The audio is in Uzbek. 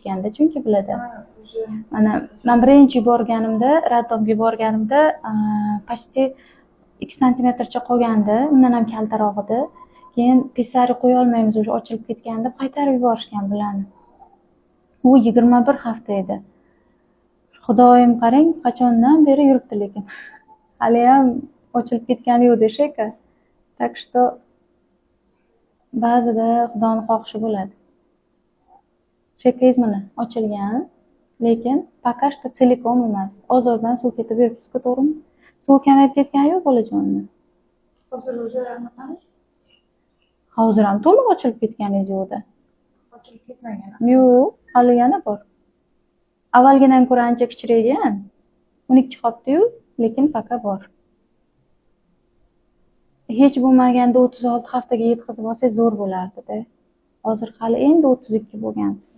Ganda chunki biladi. уже Mana men birinchi borganimda, roddomga borganimda почти 2 santimetrcha qolgandi, undan ham kaltaroq edi. Keyin pisari qo'ya olmaymiz, уже ochilib ketgan deb qaytarib yuborishgan bularni. U 21 hafta edi. Xudoyim qarang, qachondan beri yuribdi lekin. Hali ham ochilib ketgani yo'q deshaka. Так что ba'zida Xudoning xohishi bo'ladi. Chekingiz mana ochilgan, lekin пока что целиком emas. Ozodan suv ketib yuribdi-ku, to'g'rimi? Suv kamayib ketgani yo'q bolajonni. hozir уже anaqa Hozir ham to'liq ochilib ketganingiz yo'q-da. ochilib ketmagan. Yo'q, hali yana bor. Avvalgidan ko'ra ancha kichraygan. 12 qopdi-yu, lekin пока bor. Hech bo'lmaganda 36 haftaga yetkazib olsangiz zo'r bo'lardi-da. Hozir hali endi 32 bo'lgansiz.